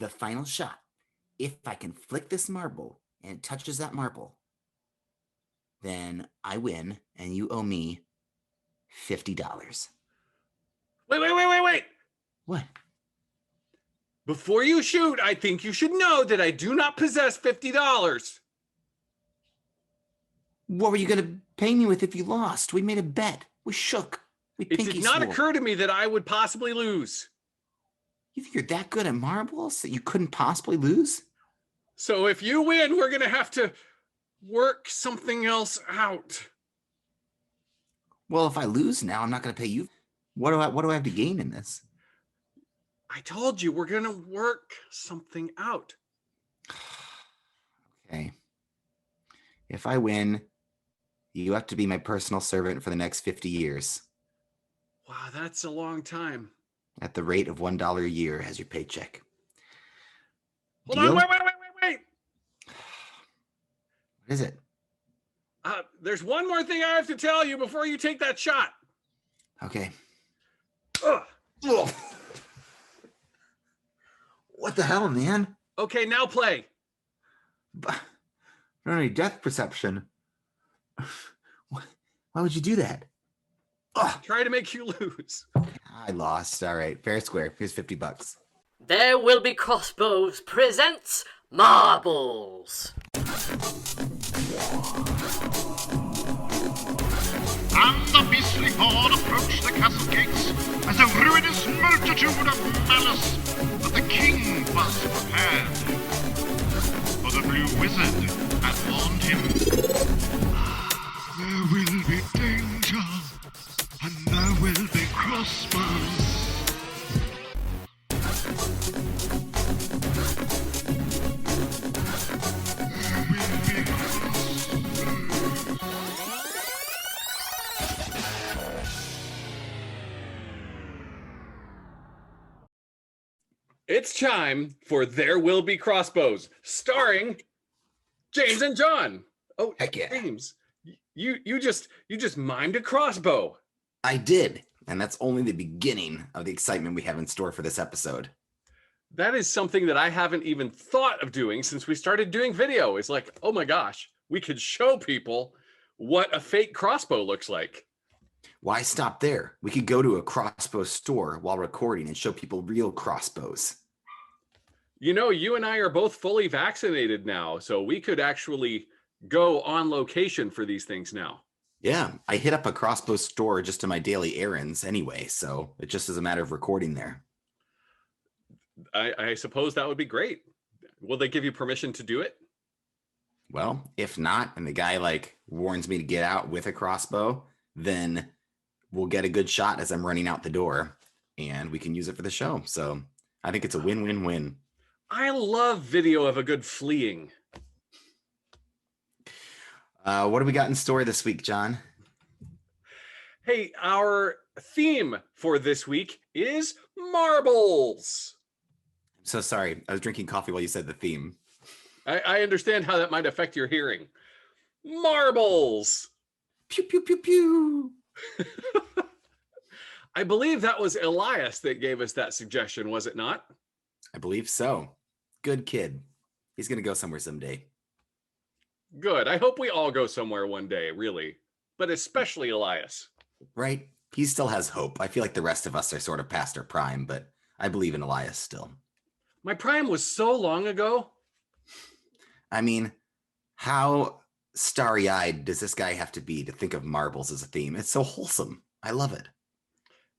the final shot. If I can flick this marble and it touches that marble, then I win and you owe me $50. Wait. What? Before you shoot, I think you should know that I do not possess $50. What were you going to pay me with if you lost? We made a bet. We shook. We It pinky did not swore. occur to me that I would possibly lose. You think you're that good at marbles that you couldn't possibly lose? So if you win, we're going to have to work something else out. Well, if I lose now, I'm not going to pay you. What do I have to gain in this? I told you we're going to work something out. Okay. If I win, you have to be my personal servant for the next 50 years. Wow, that's a long time. At the rate of $1 a year as your paycheck. Hold on, wait. What is it? There's one more thing I have to tell you before you take that shot. Okay. Ugh. Ugh. What the hell, man? Okay, now play. Not any death perception. Why would you do that? Ugh. Try to make you lose. I lost. All right, fair square. Here's $50. There Will Be Crossbows presents Marbles. And the beastly horde approached the castle gates as a ruinous multitude of malice, but the king was prepared. For the blue wizard had warned him. There will be danger, and there will be crossbows. It's time for There Will Be Crossbows, starring James and John. Oh, heck yeah. James, you just mimed a crossbow. I did, and that's only the beginning of the excitement we have in store for this episode. That is something that I haven't even thought of doing since we started doing video. It's like, oh my gosh, we could show people what a fake crossbow looks like. Why stop there? We could go to a crossbow store while recording and show people real crossbows. You know, you and I are both fully vaccinated now, so we could actually go on location for these things now. Yeah, I hit up a crossbow store just to my daily errands anyway, so it just is a matter of recording there. I suppose that would be great. Will they give you permission to do it? Well, if not, and the guy warns me to get out with a crossbow, then we'll get a good shot as I'm running out the door and we can use it for the show. So I think it's a win-win-win. I love video of a good fleeing. What do we got in store this week, John? Hey, our theme for this week is marbles. I'm so sorry. I was drinking coffee while you said the theme. I understand how that might affect your hearing. Marbles. Pew, pew, pew, pew. I believe that was Elias that gave us that suggestion, was it not? I believe so. Good kid. He's going to go somewhere someday. Good. I hope we all go somewhere one day, really. But especially Elias. Right? He still has hope. I feel like the rest of us are sort of past our prime, but I believe in Elias still. My prime was so long ago. I mean, how starry-eyed does this guy have to be to think of marbles as a theme? It's so wholesome. I love it.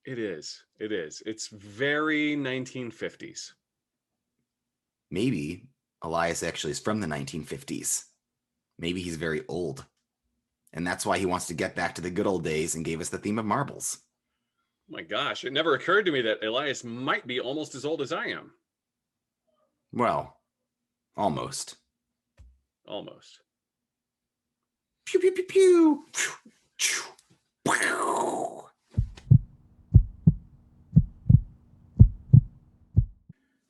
It is. It is. It's very 1950s. Maybe Elias actually is from the 1950s. Maybe he's very old. And that's why he wants to get back to the good old days and gave us the theme of marbles. My gosh, it never occurred to me that Elias might be almost as old as I am. Well, almost. Almost. Pew, pew, pew, pew. Pew, pew.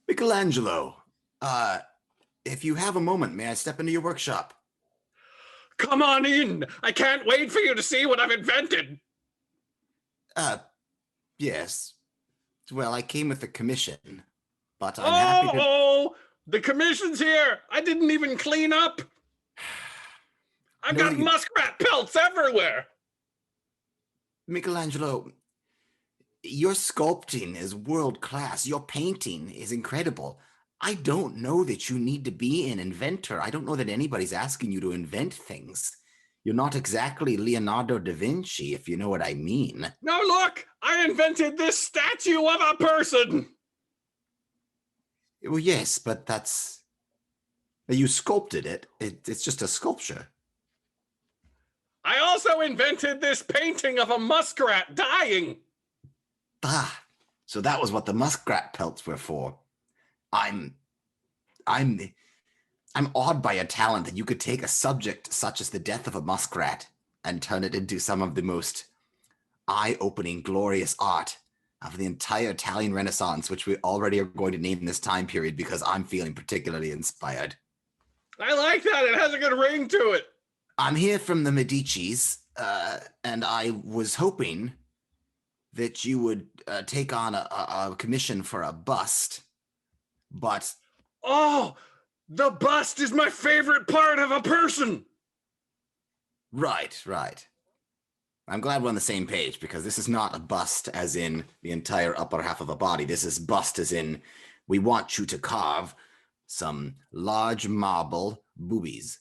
Michelangelo, if you have a moment, may I step into your workshop? Come on in. I can't wait for you to see what I've invented. Yes. Well, I came with a commission, but I'm happy to... Oh, The commission's here. I didn't even clean up. I've got muskrat pelts everywhere. Michelangelo, your sculpting is world class. Your painting is incredible. I don't know that you need to be an inventor. I don't know that anybody's asking you to invent things. You're not exactly Leonardo da Vinci, if you know what I mean. Now look, I invented this statue of a person. Well, yes, but you sculpted it. It's just a sculpture. I also invented this painting of a muskrat dying. Ah, so that was what the muskrat pelts were for. I'm awed by your talent that you could take a subject such as the death of a muskrat and turn it into some of the most eye-opening, glorious art of the entire Italian Renaissance, which we already are going to name this time period because I'm feeling particularly inspired. I like that. It has a good ring to it. I'm here from the Medicis, and I was hoping that you would take on a commission for a bust, but... Oh, the bust is my favorite part of a person. Right. I'm glad we're on the same page, because this is not a bust as in the entire upper half of a body. This is bust as in we want you to carve some large marble boobies.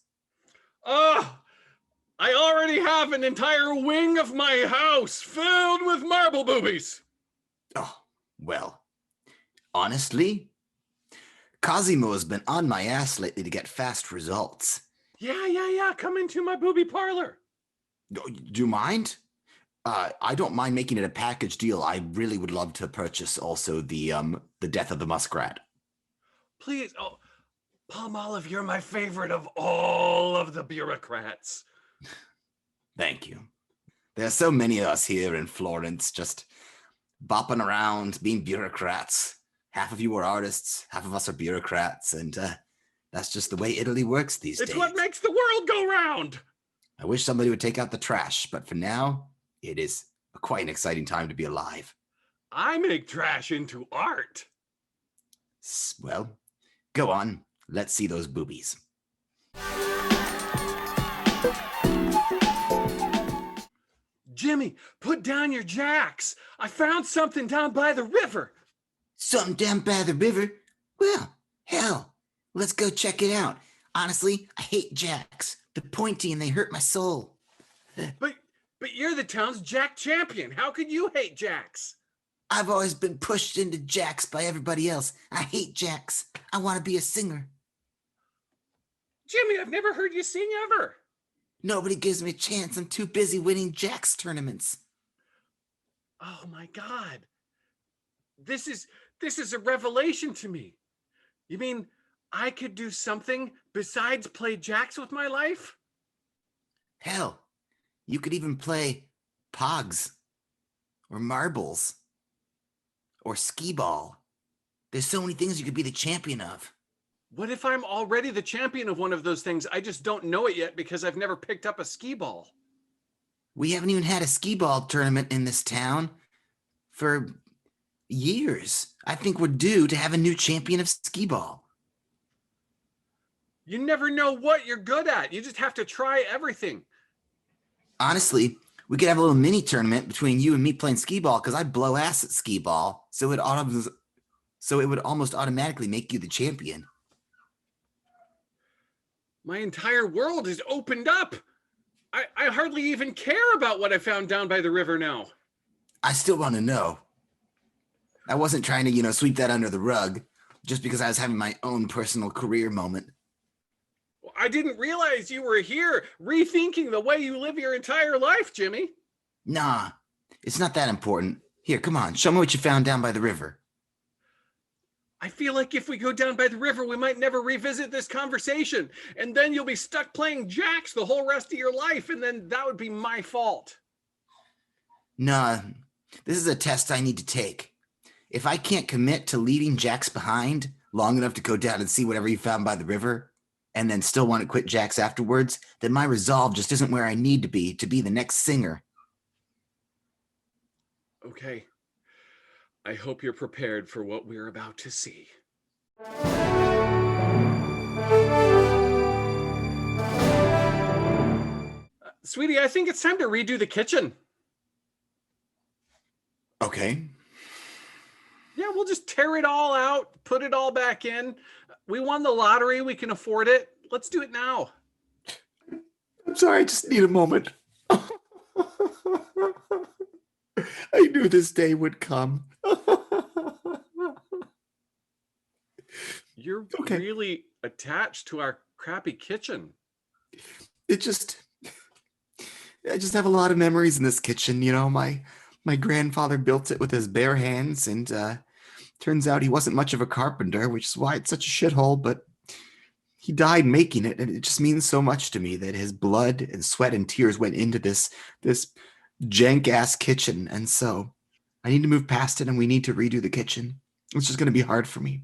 Oh, I already have an entire wing of my house filled with marble boobies. Oh, well, honestly, Cosimo's been on my ass lately to get fast results. Yeah. Come into my booby parlor. Do you mind? I don't mind making it a package deal. I really would love to purchase also the death of the muskrat. Please. Oh, Palmolive, you're my favorite of all of the bureaucrats. Thank you. There are so many of us here in Florence just bopping around, being bureaucrats. Half of you are artists, half of us are bureaucrats, and that's just the way Italy works these days. It's what makes the world go round. I wish somebody would take out the trash, but for now, it is quite an exciting time to be alive. I make trash into art. Well, go on. Let's see those boobies. Jimmy, put down your jacks. I found something down by the river. Something down by the river? Well, hell, let's go check it out. Honestly, I hate jacks. They're pointy and they hurt my soul. But you're the town's jack champion. How could you hate jacks? I've always been pushed into jacks by everybody else. I hate jacks. I want to be a singer. Jimmy, I've never heard you sing ever. Nobody gives me a chance. I'm too busy winning jacks tournaments. Oh my God. This is a revelation to me. You mean I could do something besides play jacks with my life? Hell, you could even play pogs or marbles or skee ball. There's so many things you could be the champion of. What if I'm already the champion of one of those things? I just don't know it yet because I've never picked up a skee ball. We haven't even had a skee ball tournament in this town for years. I think we're due to have a new champion of skee ball. You never know what you're good at. You just have to try everything. Honestly, we could have a little mini tournament between you and me playing skee ball, because I blow ass at skee ball, so it would almost automatically make you the champion. My entire world is opened up. I hardly even care about what I found down by the river now. I still want to know. I wasn't trying to, sweep that under the rug just because I was having my own personal career moment. I didn't realize you were here rethinking the way you live your entire life, Jimmy. Nah, it's not that important. Here, come on, show me what you found down by the river. I feel like if we go down by the river, we might never revisit this conversation. And then you'll be stuck playing jacks the whole rest of your life. And then that would be my fault. Nah, this is a test I need to take. If I can't commit to leaving jacks behind long enough to go down and see whatever you found by the river, and then still want to quit jacks afterwards, then my resolve just isn't where I need to be the next singer. Okay. I hope you're prepared for what we're about to see. Sweetie, I think it's time to redo the kitchen. Okay. Yeah, we'll just tear it all out, put it all back in. We won the lottery. We can afford it. Let's do it now. I'm sorry, I just need a moment. I knew this day would come. You're Okay. really attached to our crappy kitchen. I just have a lot of memories in this kitchen. You know, my grandfather built it with his bare hands, and turns out he wasn't much of a carpenter, which is why it's such a shithole, but he died making it, and it just means so much to me that his blood and sweat and tears went into this jank-ass kitchen, and so I need to move past it, and we need to redo the kitchen. It's just going to be hard for me.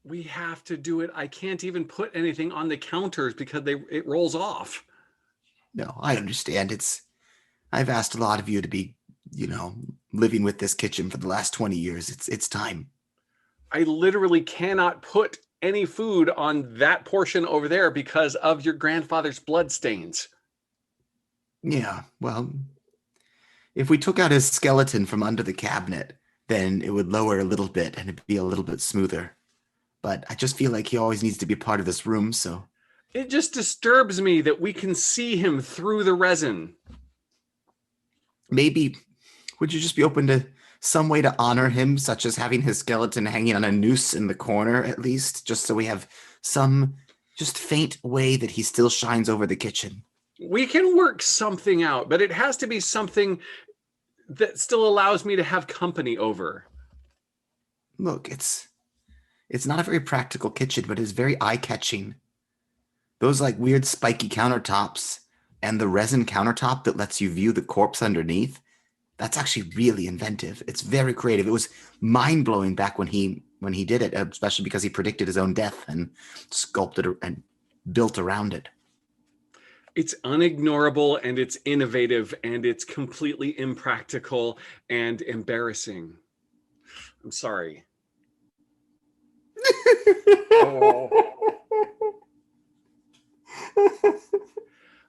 We have to do it. I can't even put anything on the counters because it rolls off. No, I understand. I've asked a lot of you to be, living with this kitchen for the last 20 years. It's time. I literally cannot put any food on that portion over there because of your grandfather's blood stains. Yeah, well, if we took out his skeleton from under the cabinet, then it would lower a little bit and it'd be a little bit smoother. But I just feel like he always needs to be part of this room, so. It just disturbs me that we can see him through the resin. Maybe, would you just be open to some way to honor him, such as having his skeleton hanging on a noose in the corner, at least, just so we have some just faint way that he still shines over the kitchen? We can work something out, but it has to be something that still allows me to have company over. Look, it's not a very practical kitchen, but it's very eye-catching. Those like weird spiky countertops and the resin countertop that lets you view the corpse underneath, that's actually really inventive. It's very creative. It was mind-blowing back when he did it, especially because he predicted his own death and sculpted and built around it. It's unignorable and it's innovative and it's completely impractical and embarrassing. I'm sorry. Oh.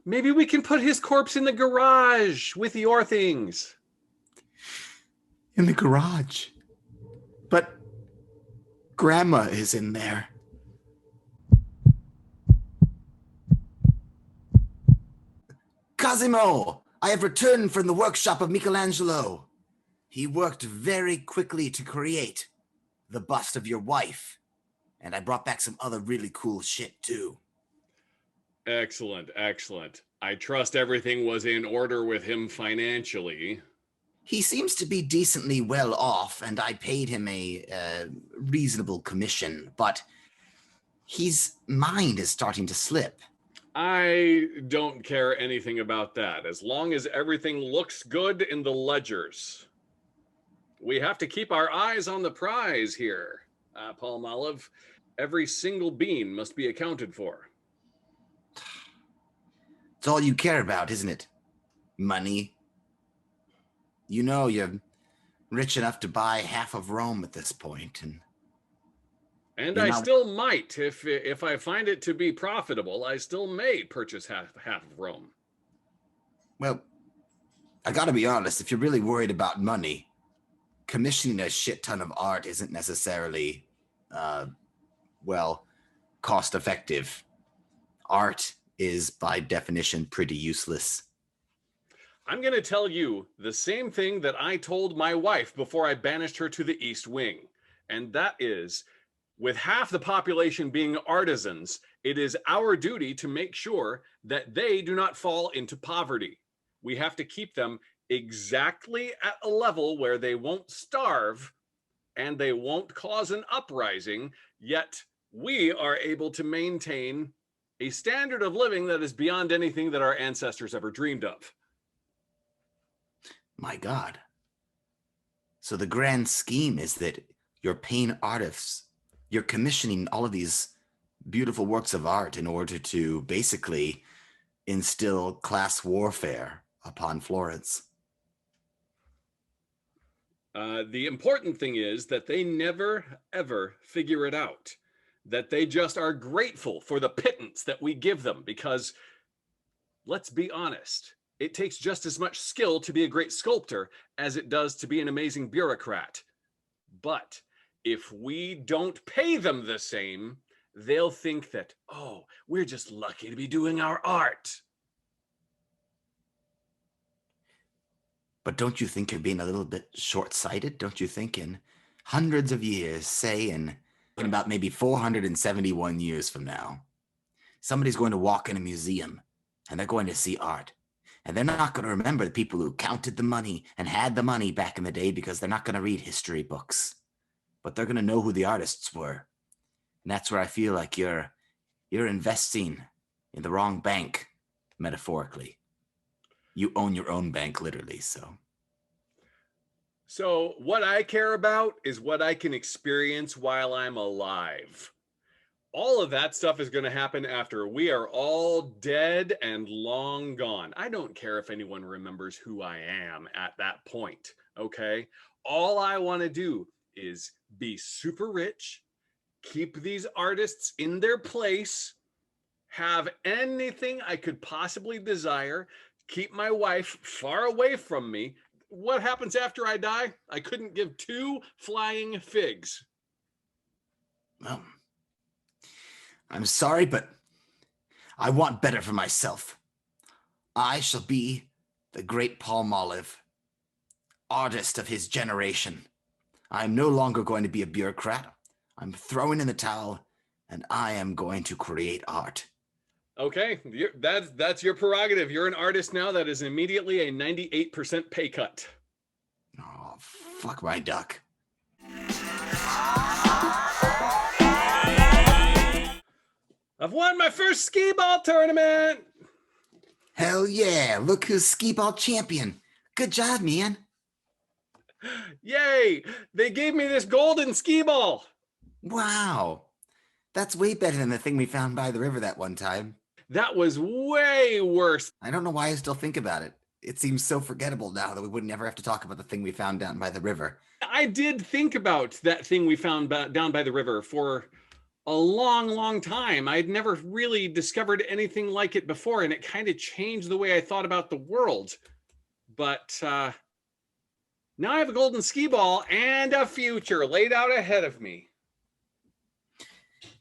Maybe we can put his corpse in the garage with your things. In the garage? But Grandma is in there. Cosimo, I have returned from the workshop of Michelangelo. He worked very quickly to create the bust of your wife. And I brought back some other really cool shit, too. Excellent, excellent. I trust everything was in order with him financially. He seems to be decently well off, and I paid him a reasonable commission, but his mind is starting to slip. I don't care anything about that, as long as everything looks good in the ledgers. We have to keep our eyes on the prize here, Palmolive. Every single bean must be accounted for. It's all you care about, isn't it? Money. You know you're rich enough to buy half of Rome at this point, and I still might, if I find it to be profitable, I still may purchase half of Rome. Well, I gotta be honest, if you're really worried about money, commissioning a shit ton of art isn't necessarily, cost effective. Art is by definition pretty useless. I'm going to tell you the same thing that I told my wife before I banished her to the East Wing. And that is, with half the population being artisans, it is our duty to make sure that they do not fall into poverty. We have to keep them exactly at a level where they won't starve and they won't cause an uprising, yet we are able to maintain a standard of living that is beyond anything that our ancestors ever dreamed of. My God. So the grand scheme is that you're paying artists, you're commissioning all of these beautiful works of art in order to basically instill class warfare upon Florence. The important thing is that they never, ever figure it out. That they just are grateful for the pittance that we give them, because let's be honest. It takes just as much skill to be a great sculptor as it does to be an amazing bureaucrat. But if we don't pay them the same, they'll think that, oh, we're just lucky to be doing our art. But don't you think you're being a little bit short-sighted? Don't you think in hundreds of years, say in about maybe 471 years from now, somebody's going to walk in a museum and they're going to see art. And they're not going to remember the people who counted the money and had the money back in the day because they're not going to read history books. But they're going to know who the artists were. And that's where I feel like you're investing in the wrong bank, metaphorically. You own your own bank, literally, so. So what I care about is what I can experience while I'm alive. All of that stuff is going to happen after we are all dead and long gone. I don't care if anyone remembers who I am at that point, okay? All I want to do is be super rich, keep these artists in their place, have anything I could possibly desire, keep my wife far away from me. What happens after I die? I couldn't give two flying figs. Well, I'm sorry, but I want better for myself. I shall be the great Palmolive, artist of his generation. I am no longer going to be a bureaucrat. I'm throwing in the towel, and I am going to create art. Okay, that's your prerogative. You're an artist now. That is immediately a 98% pay cut. Oh, fuck my duck. I've won my first skee ball tournament. Hell yeah, look who's skee ball champion. Good job, man. Yay, they gave me this golden skee ball. Wow, that's way better than the thing we found by the river that one time. That was way worse. I don't know why I still think about it. It seems so forgettable now that we would never have to talk about the thing we found down by the river. I did think about that thing we found down by the river for a long, long time. I'd never really discovered anything like it before, and it kind of changed the way I thought about the world. But now I have a golden skee ball and a future laid out ahead of me.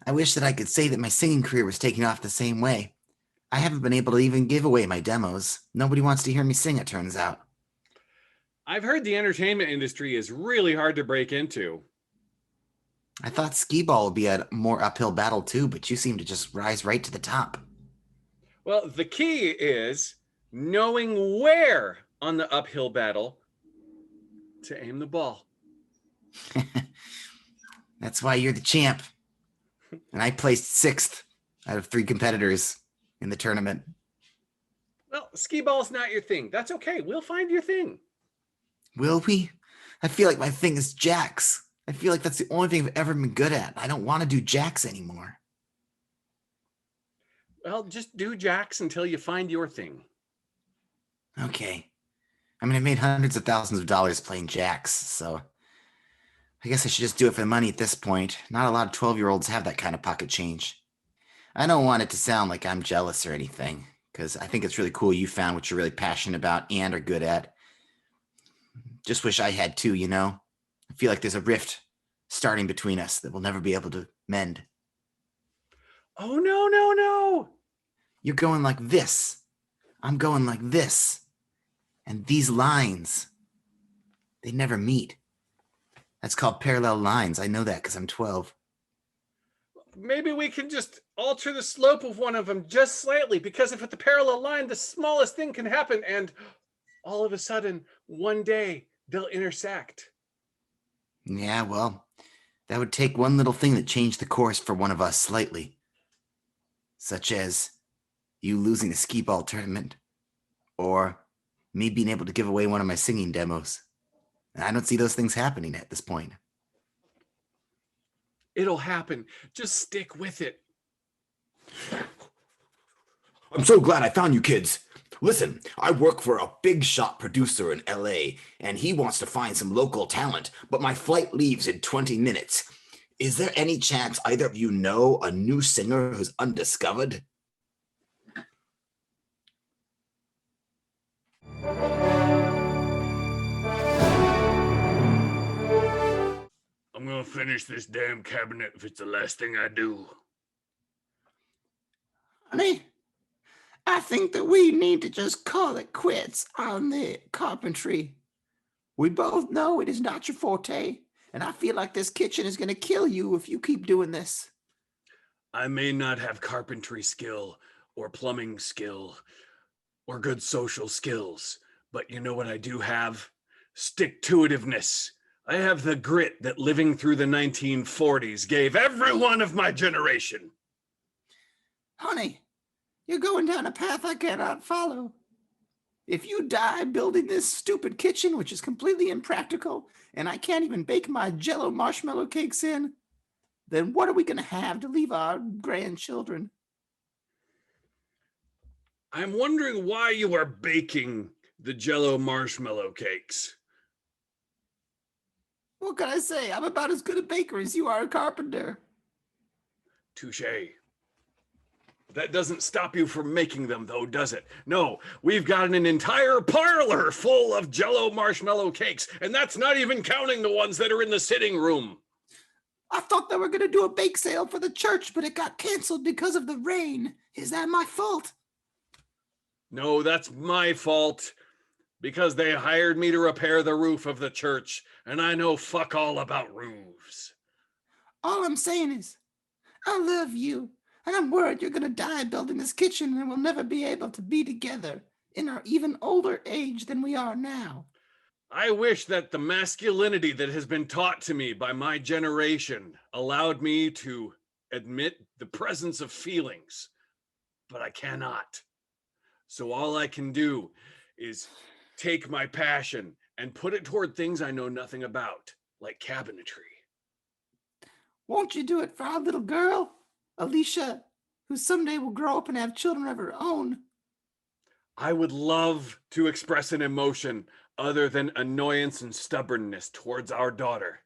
I wish that I could say that my singing career was taking off the same way. I haven't been able to even give away my demos. Nobody wants to hear me sing, it turns out. I've heard the entertainment industry is really hard to break into. I thought skee ball would be a more uphill battle too, but you seem to just rise right to the top. Well, the key is knowing where on the uphill battle to aim the ball. That's why you're the champ. And I placed 6th out of 3 competitors in the tournament. Well, skee ball's not your thing. That's okay. We'll find your thing. Will we? I feel like my thing is jacks. I feel like that's the only thing I've ever been good at. I don't want to do jacks anymore. Well, just do jacks until you find your thing. Okay. I mean, I made hundreds of thousands of dollars playing jacks, so I guess I should just do it for the money at this point. Not a lot of 12-year-olds have that kind of pocket change. I don't want it to sound like I'm jealous or anything, because I think it's really cool you found what you're really passionate about and are good at. Just wish I had too, you know? I feel like there's a rift starting between us that we'll never be able to mend. Oh, no, no, no. You're going like this. I'm going like this. And these lines, they never meet. That's called parallel lines. I know that because I'm 12. Maybe we can just alter the slope of one of them just slightly, because if it's a parallel line, the smallest thing can happen, and all of a sudden, one day, they'll intersect. Yeah, well, that would take one little thing that changed the course for one of us slightly. Such as you losing a skee ball tournament, or me being able to give away one of my singing demos. And I don't see those things happening at this point. It'll happen. Just stick with it. I'm so glad I found you kids. Listen, I work for a big shot producer in LA, and he wants to find some local talent, but my flight leaves in 20 minutes. Is there any chance either of you know a new singer who's undiscovered? I'm gonna finish this damn cabinet if it's the last thing I do. Honey, I think that we need to just call it quits on the carpentry. We both know it is not your forte, and I feel like this kitchen is going to kill you if you keep doing this. I may not have carpentry skill or plumbing skill or good social skills, but you know what I do have? Stick-to-itiveness. I have the grit that living through the 1940s gave everyone of my generation. Honey, you're going down a path I cannot follow. If you die building this stupid kitchen, which is completely impractical, and I can't even bake my Jell-O marshmallow cakes in, then what are we going to have to leave our grandchildren? I'm wondering why you are baking the Jell-O marshmallow cakes. What can I say? I'm about as good a baker as you are a carpenter. Touché. That doesn't stop you from making them, though, does it? No, we've got an entire parlor full of Jell-O marshmallow cakes, and that's not even counting the ones that are in the sitting room. I thought they were going to do a bake sale for the church, but it got canceled because of the rain. Is that my fault? No, that's my fault, because they hired me to repair the roof of the church, and I know fuck all about roofs. All I'm saying is, I love you, and I'm worried you're going to die building this kitchen and we'll never be able to be together in our even older age than we are now. I wish that the masculinity that has been taught to me by my generation allowed me to admit the presence of feelings, but I cannot. So all I can do is take my passion and put it toward things I know nothing about, like cabinetry. Won't you do it for our little girl, Alicia, who someday will grow up and have children of her own? I would love to express an emotion other than annoyance and stubbornness towards our daughter,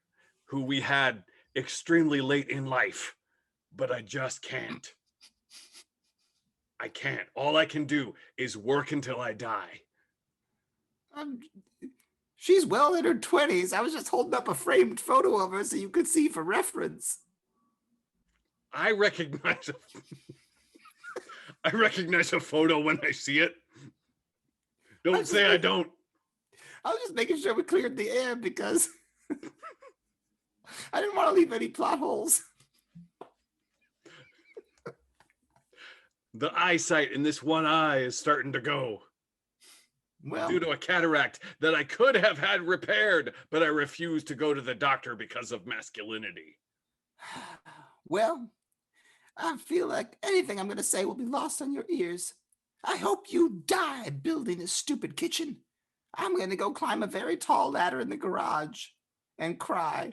who we had extremely late in life, but I just can't. I can't. All I can do is work until I die. She's well in her 20s. I was just holding up a framed photo of her so you could see for reference. I recognize a photo when I see it. Don't say I don't. I was just making sure we cleared the air because I didn't want to leave any plot holes. The eyesight in this one eye is starting to go. Well, due to a cataract that I could have had repaired, but I refused to go to the doctor because of masculinity. Well, I feel like anything I'm going to say will be lost on your ears. I hope you die building this stupid kitchen. I'm going to go climb a very tall ladder in the garage and cry.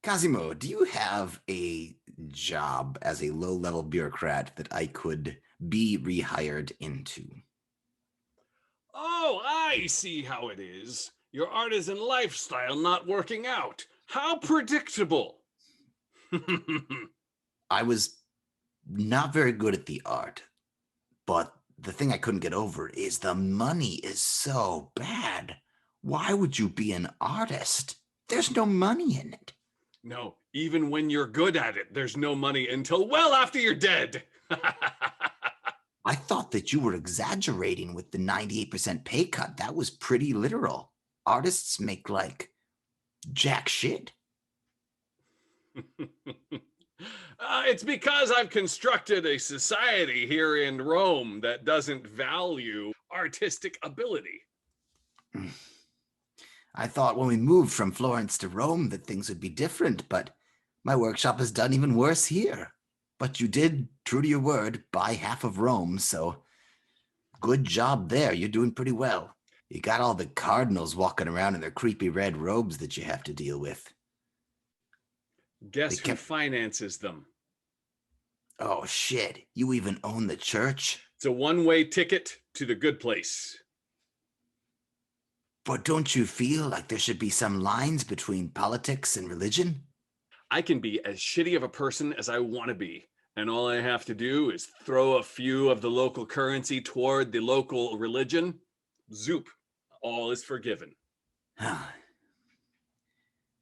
Cosimo, do you have a job as a low-level bureaucrat that I could be rehired into? Oh, I see how it is. Your artisan lifestyle not working out. How predictable. I was not very good at the art, but the thing I couldn't get over is the money is so bad. Why would you be an artist? There's no money in it. No, even when you're good at it, there's no money until well after you're dead. I thought that you were exaggerating with the 98% pay cut. That was pretty literal. Artists make like jack shit. It's because I've constructed a society here in Rome that doesn't value artistic ability. I thought when we moved from Florence to Rome that things would be different, but my workshop has done even worse here. But you did, true to your word, buy half of Rome, so good job there. You're doing pretty well. You got all the cardinals walking around in their creepy red robes that you have to deal with. Guess who finances them? Oh, shit. You even own the church? It's a one-way ticket to the good place. But don't you feel like there should be some lines between politics and religion? I can be as shitty of a person as I want to be. And all I have to do is throw a few of the local currency toward the local religion. Zoop. all is forgiven.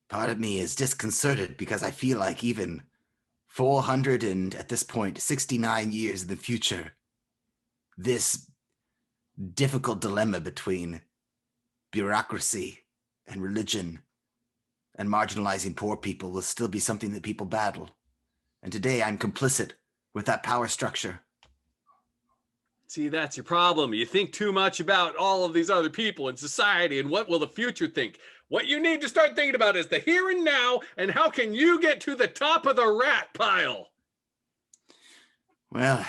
Part of me is disconcerted because I feel like even 400 and, at this point, 69 years in the future, this difficult dilemma between bureaucracy and religion and marginalizing poor people will still be something that people battle. And today I'm complicit with that power structure. See, that's your problem. You think too much about all of these other people in society and what will the future think. What you need to start thinking about is the here and now and how can you get to the top of the rat pile? Well,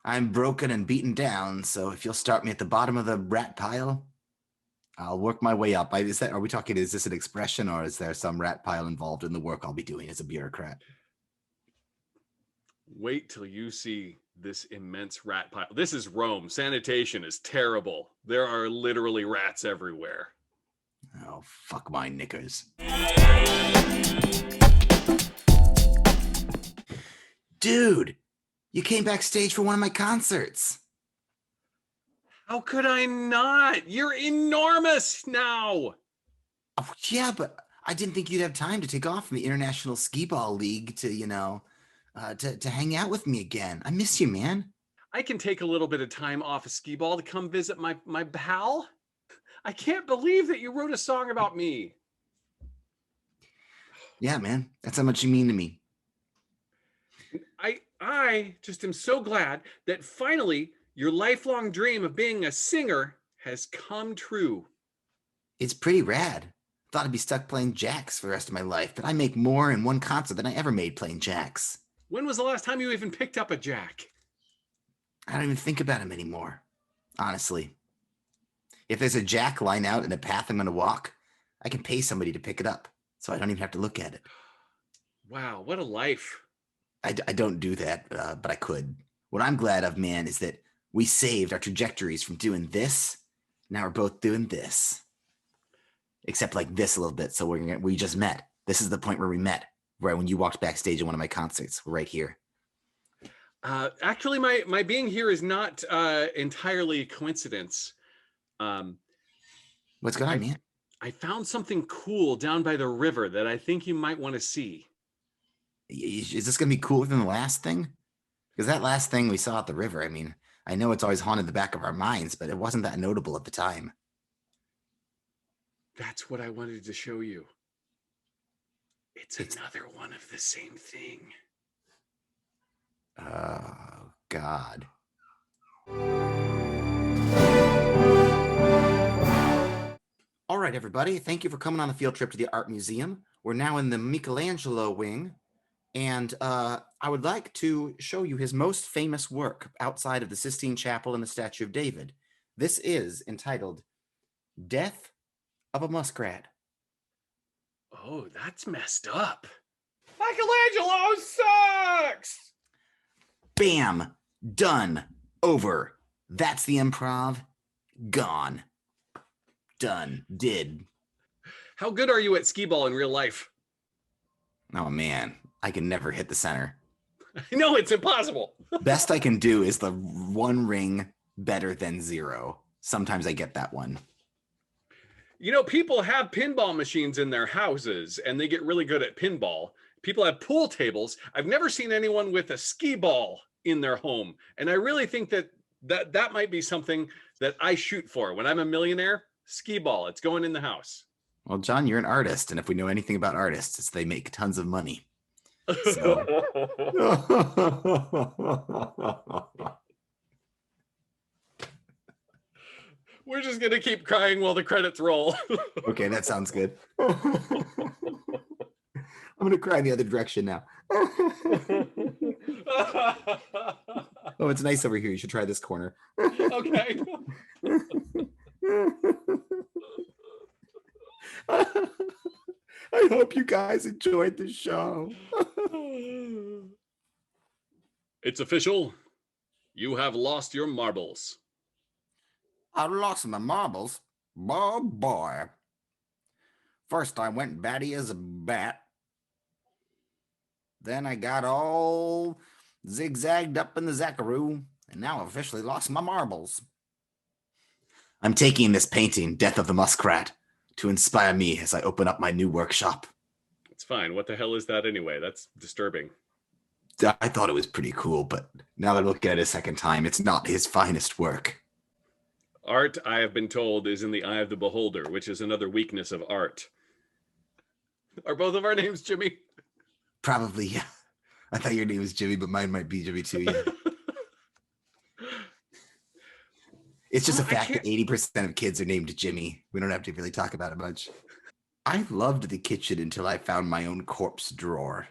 I'm broken and beaten down, so if you'll start me at the bottom of the rat pile, I'll work my way up. Is this an expression, or is there some rat pile involved in the work I'll be doing as a bureaucrat? Wait till you see this immense rat pile. This is Rome. Sanitation is terrible. There are literally rats everywhere. Oh, fuck my knickers. Dude, you came backstage for one of my concerts. How could I not? You're enormous now. Oh, yeah, but I didn't think you'd have time to take off from the International Skee Ball League to, to hang out with me again. I miss you, man. I can take a little bit of time off of skee ball to come visit my pal. I can't believe that you wrote a song about me. Yeah, man. That's how much you mean to me. I just am so glad that finally your lifelong dream of being a singer has come true. It's pretty rad. Thought I'd be stuck playing jacks for the rest of my life, but I make more in one concert than I ever made playing jacks. When was the last time you even picked up a jack? I don't even think about him anymore, honestly. If there's a jack lying out in a path I'm going to walk, I can pay somebody to pick it up, so I don't even have to look at it. Wow, what a life. I don't do that, but I could. What I'm glad of, man, is that we saved our trajectories from doing this. Now we're both doing this. Except like this a little bit, so we just met. This is the point where we met, right when you walked backstage in one of my concerts. We're right here. Actually, my being here is not entirely coincidence. What's going on, man? I found something cool down by the river that I think you might want to see. Is this going to be cooler than the last thing? Because that last thing we saw at the river, I mean, I know it's always haunted the back of our minds, but it wasn't that notable at the time. That's what I wanted to show you. It's another one of the same thing. Oh, God. All right, everybody. Thank you for coming on the field trip to the art museum. We're now in the Michelangelo wing, and I would like to show you his most famous work outside of the Sistine Chapel and the Statue of David. This is entitled Death of a Muskrat. Oh, that's messed up. Michelangelo sucks! Bam! Done. Over. That's the improv. Gone. Done. Did. How good are you at skee ball in real life? Oh, man. I can never hit the center. No, it's impossible. Best I can do is the one ring better than zero. Sometimes I get that one. You know, people have pinball machines in their houses and they get really good at pinball. People have pool tables. I've never seen anyone with a skee ball in their home. And I really think that might be something that I shoot for. When I'm a millionaire, skee ball, it's going in the house. Well, John, you're an artist. And if we know anything about artists, it's they make tons of money. So. We're just going to keep crying while the credits roll. Okay, that sounds good. I'm going to cry in the other direction now. Oh, it's nice over here. You should try this corner. Okay. I hope you guys enjoyed the show. It's official. You have lost your marbles. I lost my marbles. Oh, boy. First, I went batty as a bat. Then I got all zigzagged up in the zackaroo, and now I've officially lost my marbles. I'm taking this painting, Death of the Muskrat, to inspire me as I open up my new workshop. It's fine. What the hell is that anyway? That's disturbing. I thought it was pretty cool, but now that I look at it a second time, it's not his finest work. Art, I have been told, is in the eye of the beholder, which is another weakness of art. Are both of our names Jimmy? Probably, yeah. I thought your name was Jimmy, but mine might be Jimmy too, yeah. It's just a fact that 80% of kids are named Jimmy. We don't have to really talk about it much. I loved the kitchen until I found my own corpse drawer.